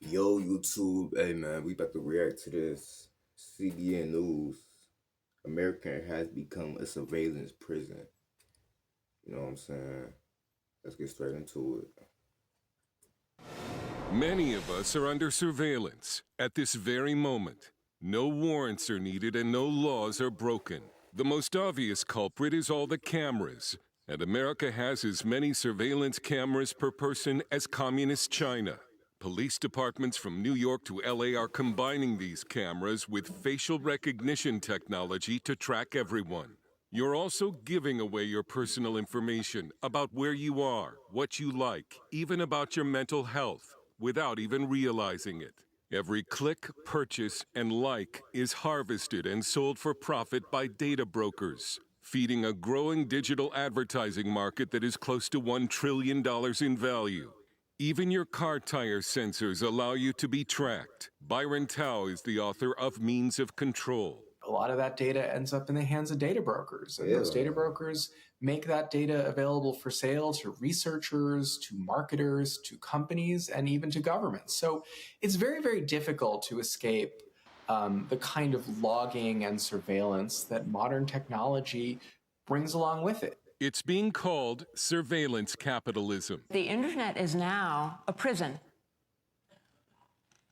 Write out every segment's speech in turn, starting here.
Yo, YouTube, hey man, we about to react to this CBN News. America has become a surveillance prison. You know what I'm saying? Let's get straight into it. Many of us are under surveillance at this very moment. No warrants are needed and no laws are broken. The most obvious culprit is all the cameras, and America has as many surveillance cameras per person as communist China. Police departments from New York to LA are combining these cameras with facial recognition technology to track everyone. You're also giving away your personal information about where you are, what you like, even about your mental health, without even realizing it. Every click, purchase, and like is harvested and sold for profit by data brokers, feeding a growing digital advertising market that is close to $1 trillion in value. Even your car tire sensors allow you to be tracked. Byron Tao is the author of Means of Control. A lot of that data ends up in the hands of data brokers, and those data Yeah. brokers make that data available for sale to researchers, to marketers, to companies, and even to governments. So it's very, very difficult to escape the kind of logging and surveillance that modern technology brings along with it. It's being called surveillance capitalism. The internet is now a prison.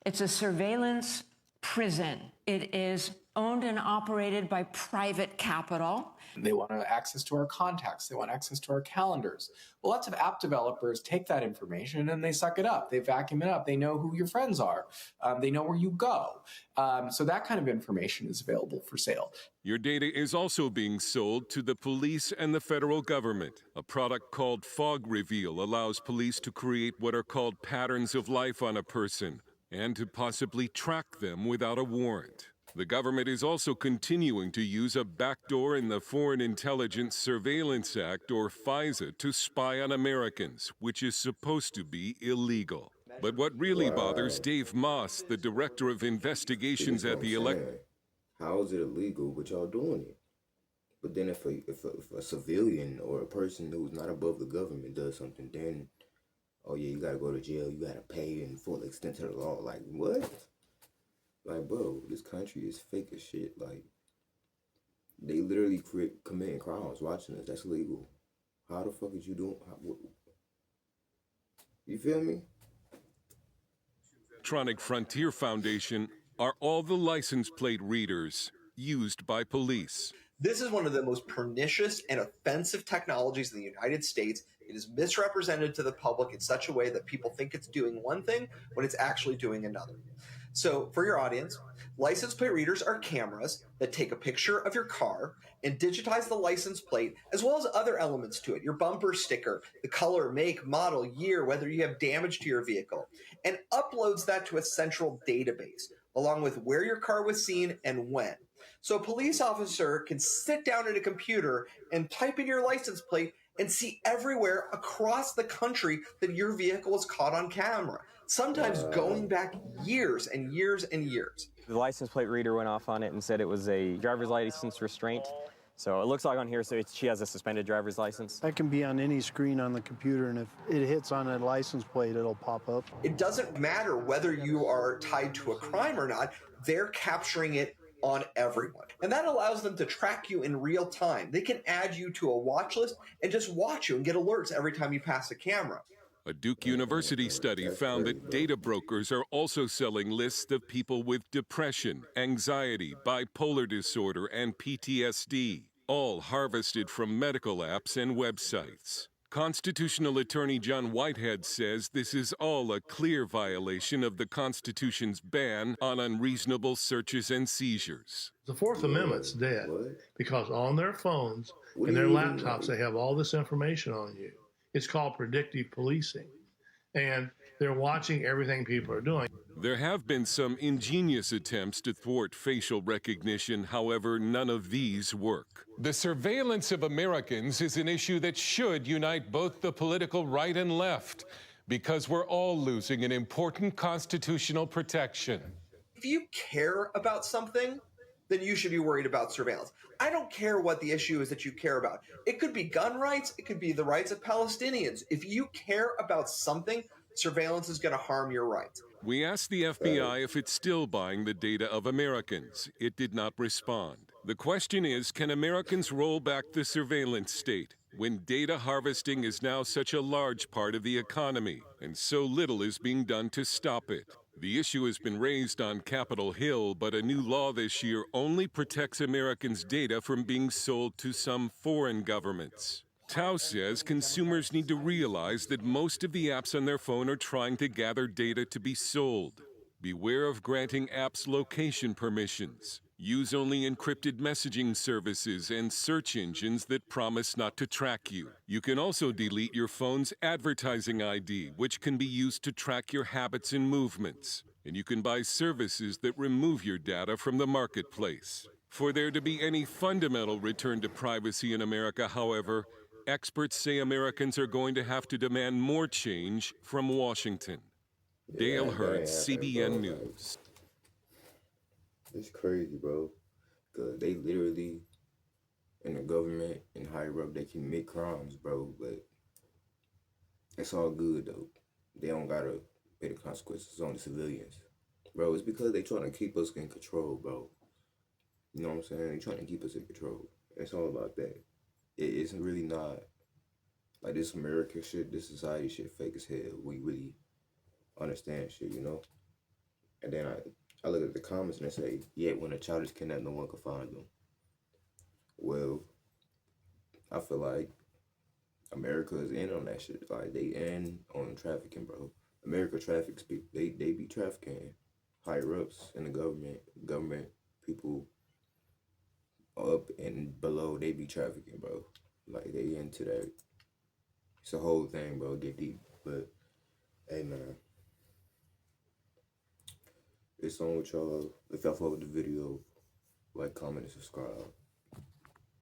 It's a surveillance prison. It is owned and operated by private capital. They want access to our contacts. They want access to our calendars. Well, lots of app developers take that information and they suck it up. They vacuum it up. They know who your friends are. They know where you go. So that kind of information is available for sale. Your data is also being sold to the police and the federal government. A product called Fog Reveal allows police to create what are called patterns of life on a person and to possibly track them without a warrant. The government is also continuing to use a backdoor in the Foreign Intelligence Surveillance Act, or FISA, to spy on Americans, which is supposed to be illegal. But what really bothers Dave Moss, the director of investigations at the How is it illegal, but y'all doing it? But then if a civilian or a person who's not above the government does something, then, oh yeah, you gotta go to jail, you gotta pay in full extent to the law. Like, what? Like, bro, this country is fake as shit. Like, they literally committing crimes watching us. That's illegal. How the fuck is you doing? You feel me? Electronic Frontier Foundation are all the license plate readers used by police. This is one of the most pernicious and offensive technologies in the United States. It is misrepresented to the public in such a way that people think it's doing one thing when it's actually doing another. So for your audience, license plate readers are cameras that take a picture of your car and digitize the license plate as well as other elements to it, your bumper sticker, the color, make, model, year, whether you have damage to your vehicle, and uploads that to a central database along with where your car was seen and when. So a police officer can sit down at a computer and type in your license plate and see everywhere across the country that your vehicle was caught on camera, sometimes going back years and years and years. The license plate reader went off on it and said it was a driver's license restraint. So it looks like on here, so she has a suspended driver's license. That can be on any screen on the computer, and if it hits on a license plate, it'll pop up. It doesn't matter whether you are tied to a crime or not, they're capturing it on everyone. And that allows them to track you in real time. They can add you to a watch list and just watch you and get alerts every time you pass a camera. A Duke University study found that data brokers are also selling lists of people with depression, anxiety, bipolar disorder, and PTSD, all harvested from medical apps and websites. Constitutional attorney John Whitehead says this is all a clear violation of the Constitution's ban on unreasonable searches and seizures. The Fourth Amendment's dead because on their phones and their laptops, they have all this information on you. It's called predictive policing, and they're watching everything people are doing. There have been some ingenious attempts to thwart facial recognition, however, none of these work. The surveillance of Americans is an issue that should unite both the political right and left, because we're all losing an important constitutional protection. If you care about something, then you should be worried about surveillance. I don't care what the issue is that you care about. It could be gun rights, it could be the rights of Palestinians. If you care about something, surveillance is going to harm your rights. We asked the FBI if it's still buying the data of Americans. It did not respond. The question is, can Americans roll back the surveillance state when data harvesting is now such a large part of the economy and so little is being done to stop it? The issue has been raised on Capitol Hill, but a new law this year only protects Americans' data from being sold to some foreign governments. Tao says consumers need to realize that most of the apps on their phone are trying to gather data to be sold. Beware of granting apps location permissions. Use only encrypted messaging services and search engines that promise not to track you. You can also delete your phone's advertising ID, which can be used to track your habits and movements. And you can buy services that remove your data from the marketplace. For there to be any fundamental return to privacy in America, however, experts say Americans are going to have to demand more change from Washington. Dale Hurd, CBN News. It's crazy, bro. Because they literally, in the government and higher up, they can commit crimes, bro. But it's all good, though. They don't gotta pay the consequences on the civilians. Bro, it's because they trying to keep us in control, bro. You know what I'm saying? They trying to keep us in control. It's all about that. It's really not like this America shit, this society shit fake as hell. We really understand shit, you know? And then I look at the comments and they say, yet when a child is kidnapped, no one can find them. Well, I feel like America is in on that shit. Like, they in on trafficking, bro. America traffics people. They be trafficking higher ups in the government people up and below, they be trafficking, bro. Like, they into that. It's a whole thing, bro. Get deep. But, hey, man. It's on with y'all. If y'all fuck with the video, like, comment, and subscribe.